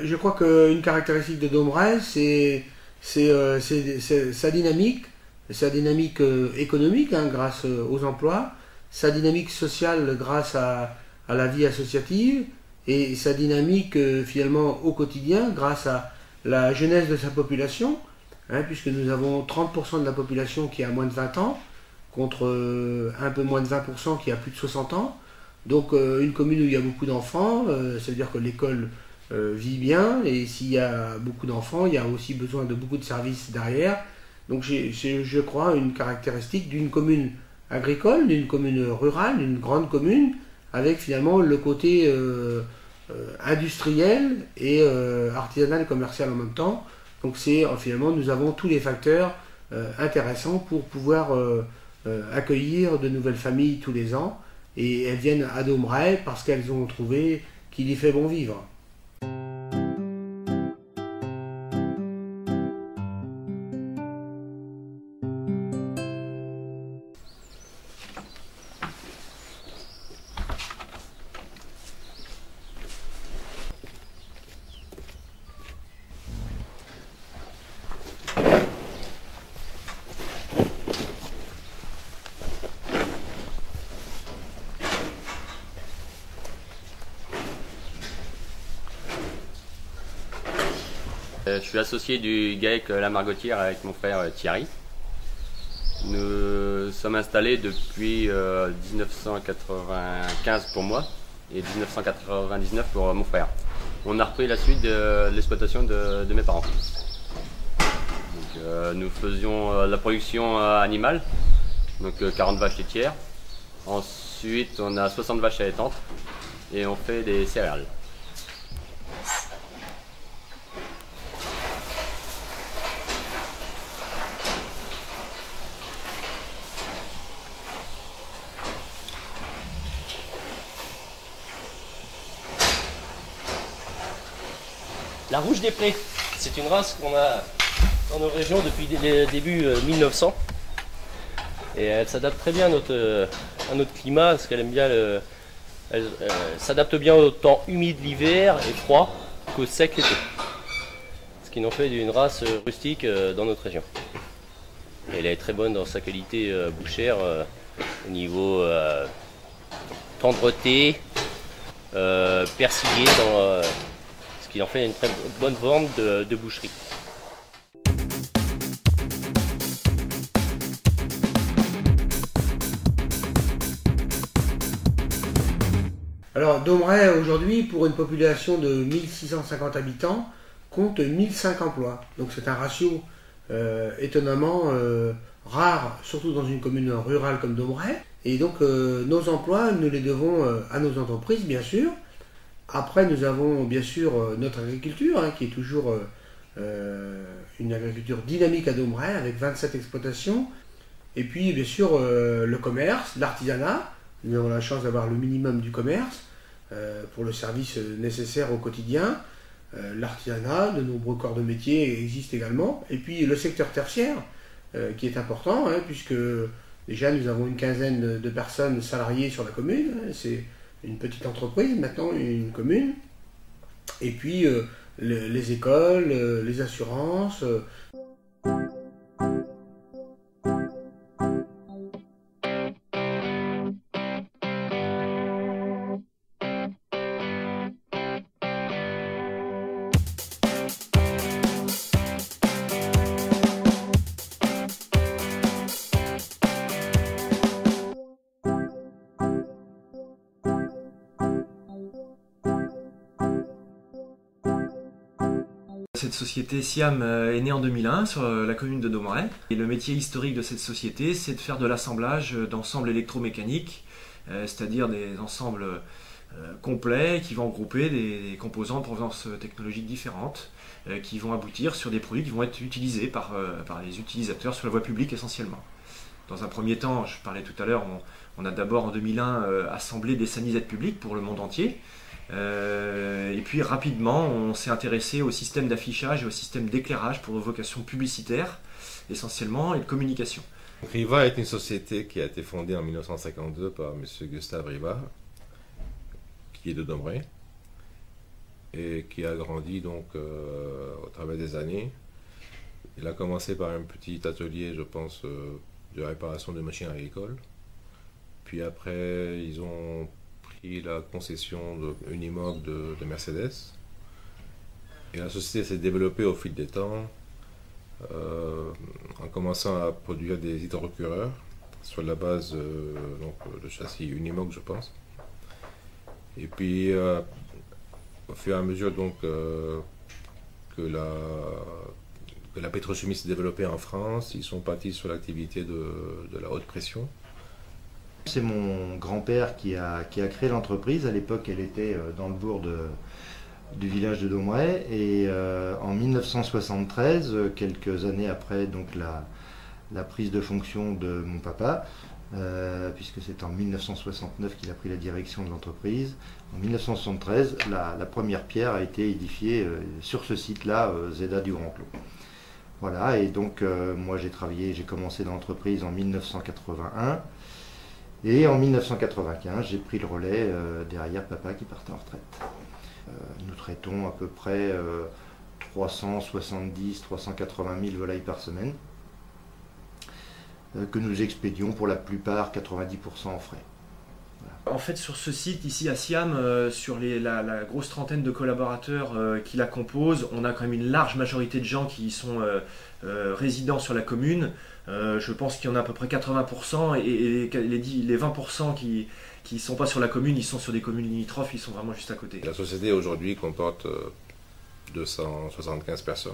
Je crois qu'une caractéristique de Domeray, c'est sa dynamique économique, hein, grâce aux emplois, sa dynamique sociale grâce à la vie associative, et sa dynamique finalement au quotidien grâce à la jeunesse de sa population, hein, puisque nous avons 30% de la population qui a moins de 20 ans, contre un peu moins de 20% qui a plus de 60 ans. Donc une commune où il y a beaucoup d'enfants, ça veut dire que l'école vit bien, et s'il y a beaucoup d'enfants, il y a aussi besoin de beaucoup de services derrière. Donc je crois une caractéristique d'une commune agricole, d'une commune rurale, d'une grande commune, avec finalement le côté industriel et artisanal et commercial en même temps. Donc finalement nous avons tous les facteurs intéressants pour pouvoir accueillir de nouvelles familles tous les ans, et elles viennent à Domeray parce qu'elles ont trouvé qu'il y fait bon vivre. Je suis associé du GAEC La Margotière avec mon frère Thierry. Nous sommes installés depuis 1995 pour moi et 1999 pour mon frère. On a repris la suite de l'exploitation de mes parents. Donc, nous faisions la production animale, donc 40 vaches laitières. Ensuite, on a 60 vaches allaitantes et on fait des céréales. La Rouge des Prés, c'est une race qu'on a dans nos régions depuis le début 1900. Et elle s'adapte très bien à notre climat, parce qu'elle aime bien elle s'adapte bien au temps humide l'hiver et froid qu'au sec l'été. Ce qui nous fait d'une race rustique dans notre région. Et elle est très bonne dans sa qualité bouchère au niveau tendreté, persillé, ce qui en fait une très bonne forme de boucherie. Alors Domeray aujourd'hui, pour une population de 1650 habitants, compte 1005 emplois. Donc c'est un ratio étonnamment rare, surtout dans une commune rurale comme Domeray. Et donc nos emplois, nous les devons à nos entreprises, bien sûr. Après, nous avons bien sûr notre agriculture, hein, qui est toujours une agriculture dynamique à Domeray, avec 27 exploitations. Et puis, bien sûr, le commerce, l'artisanat. Nous avons la chance d'avoir le minimum du commerce pour le service nécessaire au quotidien. L'artisanat, de nombreux corps de métier existent également. Et puis, le secteur tertiaire, qui est important, hein, puisque déjà, nous avons une quinzaine de personnes salariées sur la commune. Hein, c'est une petite entreprise, maintenant une commune, et puis les écoles, les assurances. Cette société Siam est née en 2001 sur la commune de Domeray. Et le métier historique de cette société, c'est de faire de l'assemblage d'ensembles électromécaniques, c'est-à-dire des ensembles complets qui vont regrouper des composants de provenance technologique différentes, qui vont aboutir sur des produits qui vont être utilisés par les utilisateurs sur la voie publique essentiellement. Dans un premier temps, je parlais tout à l'heure, on a d'abord en 2001 assemblé des sanisettes publiques pour le monde entier. Et puis rapidement, on s'est intéressé au système d'affichage et au système d'éclairage pour vocation publicitaire essentiellement et de communication. Riva est une société qui a été fondée en 1952 par M. Gustave Riva, qui est de Domeray. et qui a grandi donc au travers des années. Il a commencé par un petit atelier, je pense, de réparation de machines agricoles. Puis après, ils ont pris la concession d'une immeuble de Mercedes. Et la société s'est développée au fil des temps, en commençant à produire des hydrocureurs sur la base de châssis Unimog, je pense. Et puis, au fur et à mesure donc, que la pétrochimie s'est développée en France, ils sont partis sur l'activité de la haute pression. C'est mon grand-père qui a créé l'entreprise. À l'époque, elle était dans le bourg du village de Domeray. Et en 1973, quelques années après donc, la prise de fonction de mon papa, puisque c'est en 1969 qu'il a pris la direction de l'entreprise, en 1973, la première pierre a été édifiée sur ce site-là, Zeda du Grand Clos. Voilà, et donc moi j'ai commencé dans l'entreprise en 1981. Et en 1995, j'ai pris le relais derrière papa qui partait en retraite. Nous traitons à peu près 370-380 000 volailles par semaine, que nous expédions pour la plupart 90% en frais. En fait, sur ce site, ici à Siam, sur la grosse trentaine de collaborateurs qui la composent, on a quand même une large majorité de gens qui sont résidents sur la commune. Je pense qu'il y en a à peu près 80%, et les 20% qui ne sont pas sur la commune, ils sont sur des communes limitrophes, ils sont vraiment juste à côté. La société aujourd'hui comporte 275 personnes.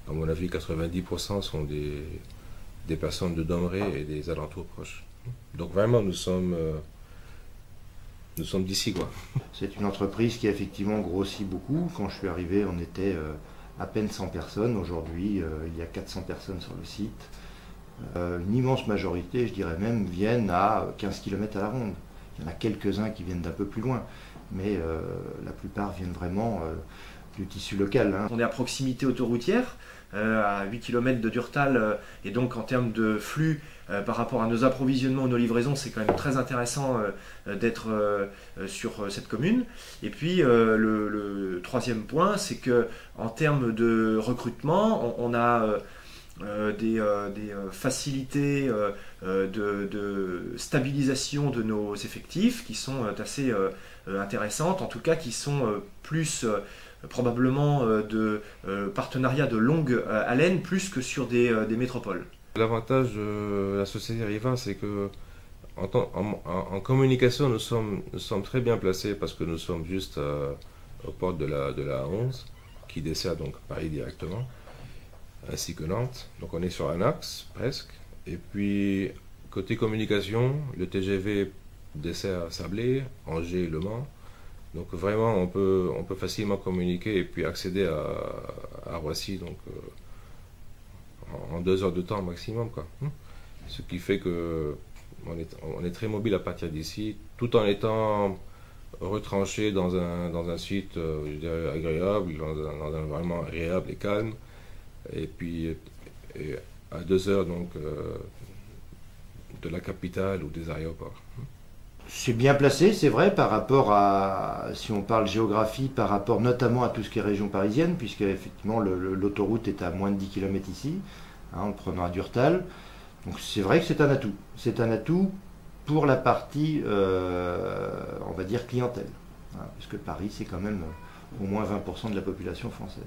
À mon avis, 90% sont des personnes de Domeray et des alentours proches. Donc vraiment, nous sommes d'ici, quoi. C'est une entreprise qui a effectivement grossi beaucoup. Quand je suis arrivé, on était à peine 100 personnes. Aujourd'hui, il y a 400 personnes sur le site. Une immense majorité, je dirais même, viennent à 15 km à la ronde. Il y en a quelques-uns qui viennent d'un peu plus loin, mais la plupart viennent vraiment du tissu local. Hein. On est à proximité autoroutière, à 8 km de Durtal, et donc en termes de flux, par rapport à nos approvisionnements, nos livraisons, c'est quand même très intéressant d'être sur cette commune. Et puis le troisième point, c'est que en termes de recrutement, on a des facilités de stabilisation de nos effectifs qui sont assez intéressantes, en tout cas qui sont plus probablement de partenariats de longue haleine plus que sur des métropoles. L'avantage de la société Riva, c'est que en communication, nous sommes très bien placés parce que nous sommes juste aux portes de la 11, qui dessert donc Paris directement, ainsi que Nantes. Donc on est sur un axe presque. Et puis côté communication, le TGV dessert Sablé, Angers, Le Mans. Donc vraiment on peut facilement communiquer et puis accéder à Roissy donc en 2 heures de temps maximum, quoi. Ce qui fait que on est très mobile à partir d'ici, tout en étant retranché dans un site je dirais agréable, dans un environnement agréable et calme. Et puis à 2 heures donc de la capitale ou des aéroports. C'est bien placé, c'est vrai, par rapport à, si on parle géographie, par rapport notamment à tout ce qui est région parisienne, puisque effectivement l'autoroute est à moins de 10 km ici, hein, en prenant à Durtal. Donc c'est vrai que c'est un atout. C'est un atout pour la partie, on va dire, clientèle. Hein, puisque Paris, c'est quand même au moins 20% de la population française.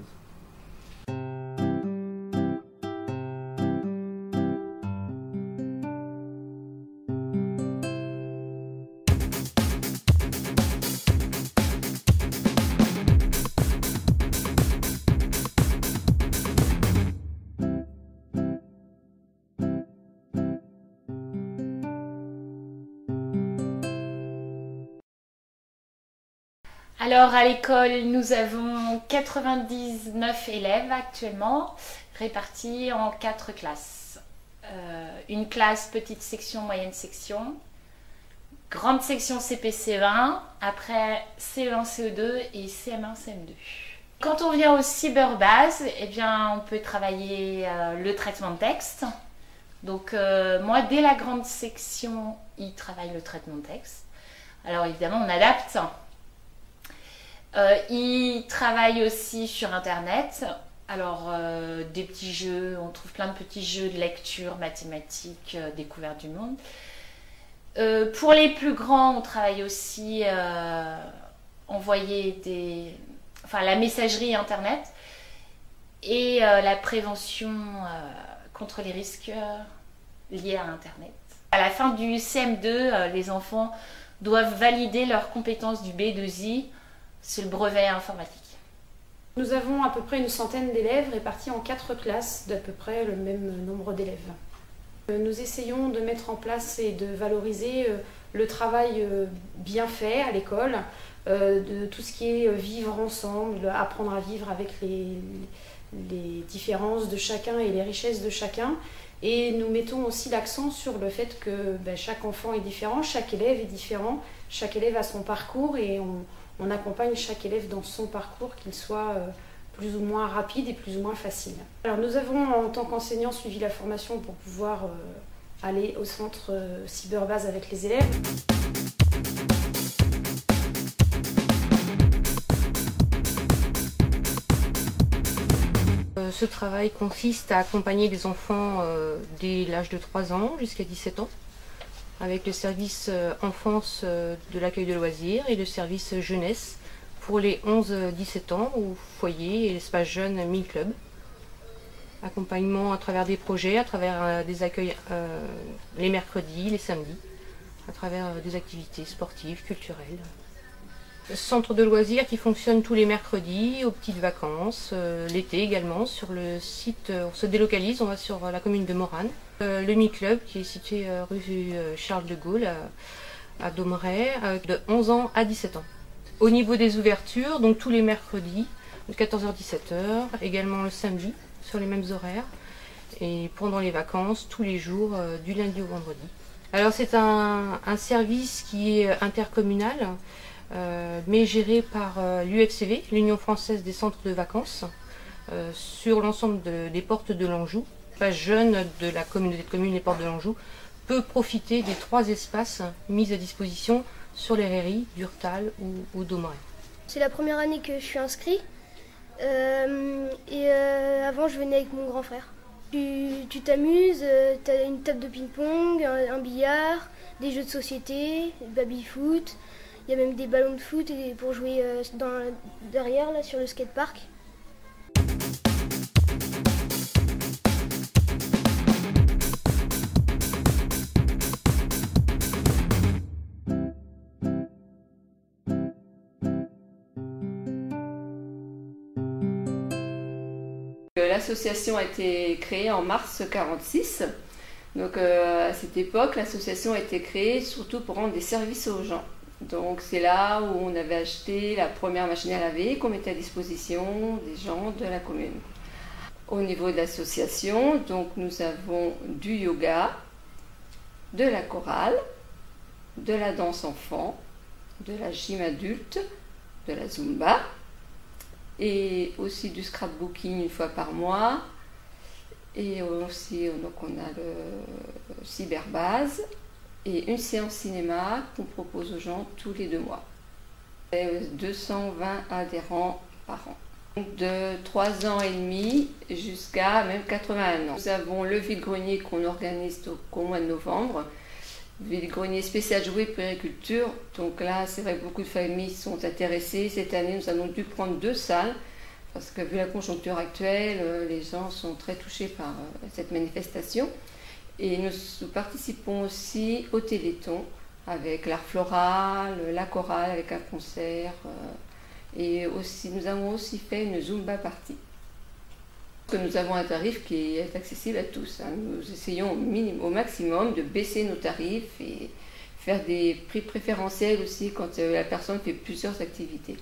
Alors à l'école, nous avons 99 élèves actuellement, répartis en 4 classes. Une classe petite section, moyenne section, grande section CP-C20, après CE1, CE2 et CM1, CM2. Quand on vient au cyberbase, eh bien, on peut travailler le traitement de texte. Donc moi, dès la grande section, ils travaillent le traitement de texte. Alors évidemment, on adapte. Ils travaillent aussi sur Internet. Alors, des petits jeux, on trouve plein de petits jeux de lecture, mathématiques, découverte du monde. Pour les plus grands, on travaille aussi envoyer la messagerie Internet et la prévention contre les risques liés à Internet. À la fin du CM2, les enfants doivent valider leurs compétences du B2I, c'est le brevet informatique. Nous avons à peu près une centaine d'élèves répartis en 4 classes d'à peu près le même nombre d'élèves. Nous essayons de mettre en place et de valoriser le travail bien fait à l'école, de tout ce qui est vivre ensemble, apprendre à vivre avec les différences de chacun et les richesses de chacun. Et nous mettons aussi l'accent sur le fait que chaque enfant est différent, chaque élève est différent, chaque élève a son parcours et on accompagne chaque élève dans son parcours, qu'il soit plus ou moins rapide et plus ou moins facile. Alors nous avons en tant qu'enseignants suivi la formation pour pouvoir aller au centre cyberbase avec les élèves. Ce travail consiste à accompagner les enfants dès l'âge de 3 ans jusqu'à 17 ans, avec le service enfance de l'accueil de loisirs et le service jeunesse pour les 11-17 ans au foyer et l'espace jeune Mille Club. Accompagnement à travers des projets, à travers des accueils les mercredis, les samedis, à travers des activités sportives, culturelles. Centre de loisirs qui fonctionne tous les mercredis, aux petites vacances, l'été également. Sur le site, on se délocalise, on va sur la commune de Morane. Le Mi-Club qui est situé rue Charles de Gaulle à Domeray, de 11 ans à 17 ans. Au niveau des ouvertures, donc tous les mercredis, de 14h-17h, également le samedi, sur les mêmes horaires. Et pendant les vacances, tous les jours, du lundi au vendredi. Alors c'est un service qui est intercommunal, mais géré par l'UFCV, l'Union Française des Centres de Vacances, sur l'ensemble des portes de l'Anjou. L'espace jeune de la communauté de communes Les Portes de l'Anjou peut profiter des 3 espaces mis à disposition sur les rairies d'Urtal ou d'Aumeray. C'est la première année que je suis inscrit et avant je venais avec mon grand frère. Tu t'amuses, tu as une table de ping-pong, un billard, des jeux de société, baby-foot. Il y a même des ballons de foot pour jouer derrière là, sur le skatepark. L'association a été créée en mars 1946. Donc à cette époque, l'association a été créée surtout pour rendre des services aux gens. Donc c'est là où on avait acheté la première machine à laver qu'on mettait à disposition des gens de la commune. Au niveau de l'association, donc nous avons du yoga, de la chorale, de la danse enfant, de la gym adulte, de la zumba et aussi du scrapbooking une fois par mois. Et aussi donc on a le cyberbase et une séance cinéma qu'on propose aux gens tous les 2 mois. Et 220 adhérents par an. De 3 ans et demi jusqu'à même 81 ans. Nous avons le vide-grenier qu'on organise au mois de novembre. Vide-grenier spécial jouets puériculture. Donc là, c'est vrai que beaucoup de familles sont intéressées. Cette année, nous avons dû prendre 2 salles. Parce que vu la conjoncture actuelle, les gens sont très touchés par cette manifestation. Et nous participons aussi au Téléthon avec l'art floral, la chorale avec un concert. Et aussi, nous avons aussi fait une Zumba party. Nous avons un tarif qui est accessible à tous. Nous essayons au maximum de baisser nos tarifs et faire des prix préférentiels aussi quand la personne fait plusieurs activités.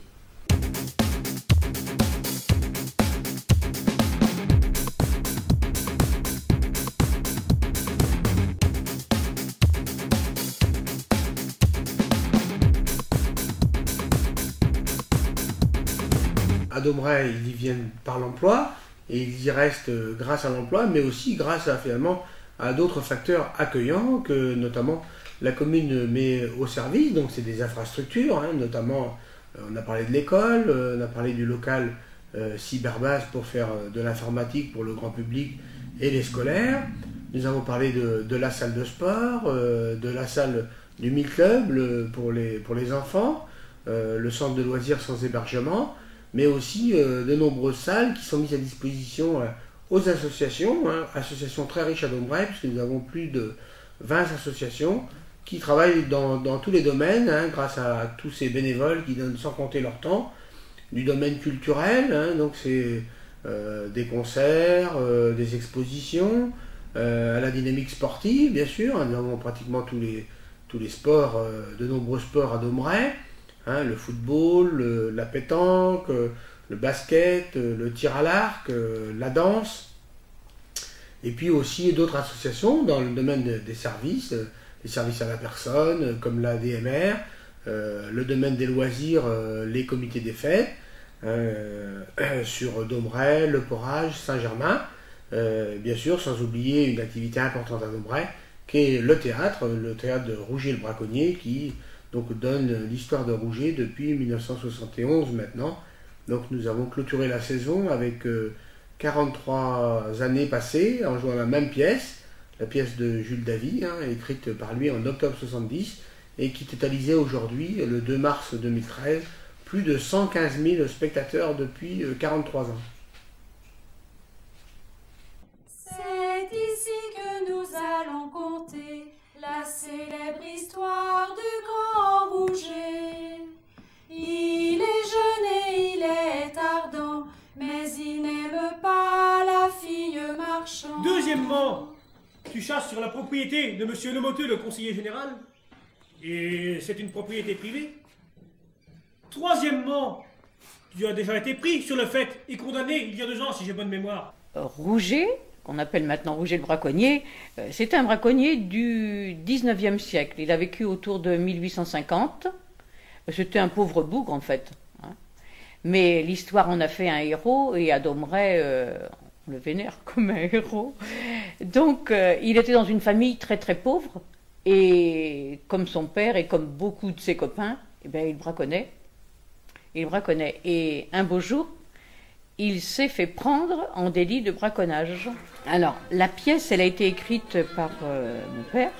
À Domeray, ils y viennent par l'emploi et ils y restent grâce à l'emploi, mais aussi grâce finalement à d'autres facteurs accueillants que notamment la commune met au service. Donc c'est des infrastructures, notamment On a parlé de l'école, on a parlé du local cyberbase pour faire de l'informatique pour le grand public et les scolaires. Nous avons parlé de la salle de sport, de la salle du Mi-Club pour les enfants, le centre de loisirs sans hébergement, mais aussi de nombreuses salles qui sont mises à disposition aux associations, associations très riches à Dombray, puisque nous avons plus de 20 associations qui travaillent dans tous les domaines, grâce à tous ces bénévoles qui donnent sans compter leur temps, du domaine culturel, donc c'est des concerts, des expositions, à la dynamique sportive, bien sûr, nous avons pratiquement tous les sports, de nombreux sports à Dombray, le football, la pétanque, le basket, le tir à l'arc, la danse, et puis aussi d'autres associations dans le domaine des services, les services à la personne, comme l'ADMR, le domaine des loisirs, les comités des fêtes, sur Dombray, Le Porage, Saint-Germain, bien sûr, sans oublier une activité importante à Dombray, qui est le théâtre de Rouget le Braconnier, qui donc donne l'histoire de Rouget depuis 1971 maintenant. Donc nous avons clôturé la saison avec 43 années passées en jouant la même pièce, la pièce de Jules Davy, écrite par lui en octobre 70, et qui totalisait aujourd'hui, le 2 mars 2013, plus de 115 000 spectateurs depuis 43 ans. C'est ici que nous allons conter la célèbre histoire du grand Rouget. Il est jeune et il est ardent, mais il n'aime pas la fille marchande. Deuxièmement, tu chasses sur la propriété de monsieur Lemoteux, le conseiller général, et c'est une propriété privée. Troisièmement, tu as déjà été pris sur le fait et condamné il y a 2 ans, si j'ai bonne mémoire. Rouget, qu'on appelle maintenant Rouget le Braconnier, c'était un braconnier du 19e siècle. Il a vécu autour de 1850. C'était un pauvre bougre, en fait. Mais l'histoire en a fait un héros, et à Dombray, on le vénère comme un héros. Donc, il était dans une famille très très pauvre, et comme son père et comme beaucoup de ses copains, eh bien, il braconnait. Il braconnait. Et un beau jour, il s'est fait prendre en délit de braconnage. Alors, la pièce, elle a été écrite par mon père,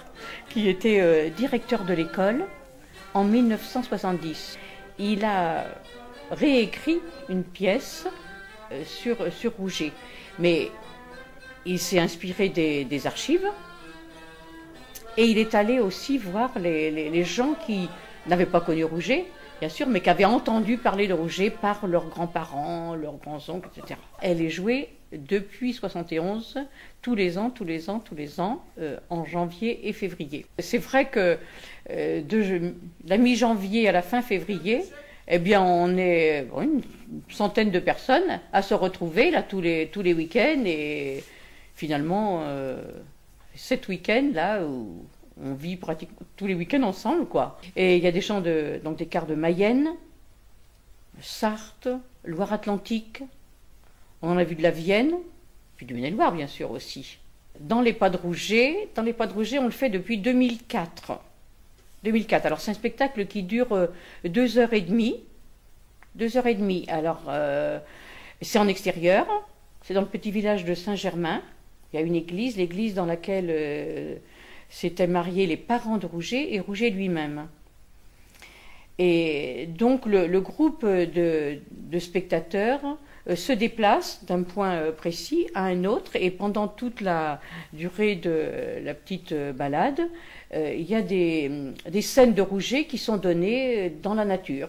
qui était directeur de l'école en 1970. Il a réécrit une pièce sur Rouget. Mais il s'est inspiré des archives, et il est allé aussi voir les gens qui n'avaient pas connu Rouget, bien sûr, mais qui avaient entendu parler de Rouget par leurs grands-parents, leurs grands-oncles, etc. Elle est jouée depuis 71, tous les ans, en janvier et février. C'est vrai que de la mi-janvier à la fin février, eh bien, on est une centaine de personnes à se retrouver là tous les week-ends, et finalement 7 week-ends là où on vit pratiquement tous les week-ends ensemble, quoi. Et il y a des chants donc des quarts de Mayenne, Sarthe, Loire-Atlantique. On en a vu de la Vienne, puis du Maine-et-Loire bien sûr aussi. Dans les pas de Rouget, on le fait depuis 2004. 2004. Alors c'est un spectacle qui dure 2h30. 2h30. Alors c'est en extérieur, c'est dans le petit village de Saint-Germain. Il y a une église, l'église dans laquelle s'étaient mariés les parents de Rouget et Rouget lui-même. Et donc le groupe de spectateurs se déplace d'un point précis à un autre, et pendant toute la durée de la petite balade, il y a des scènes de Rouget qui sont données dans la nature.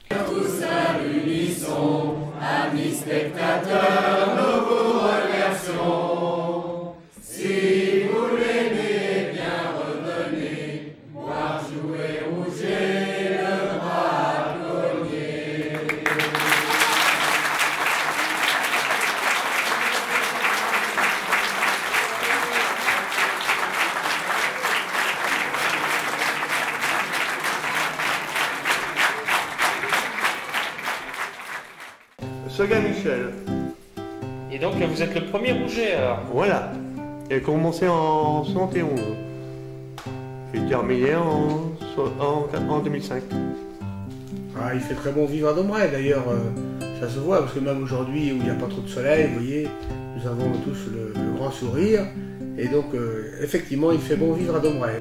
Tous à l'unisson, amis spectateurs, nous vous remercions. Si vous l'aimez bien, revenez voir jouer Rouget le Braconnier. Seguin Michel. Et donc là, vous êtes le premier Rouget alors? Voilà. Il a commencé en 71. J'ai terminé en 2005. Ah, il fait très bon vivre à Domeray, d'ailleurs, ça se voit, parce que même aujourd'hui où il n'y a pas trop de soleil, vous voyez, nous avons tous le grand sourire, et donc effectivement il fait bon vivre à Domeray.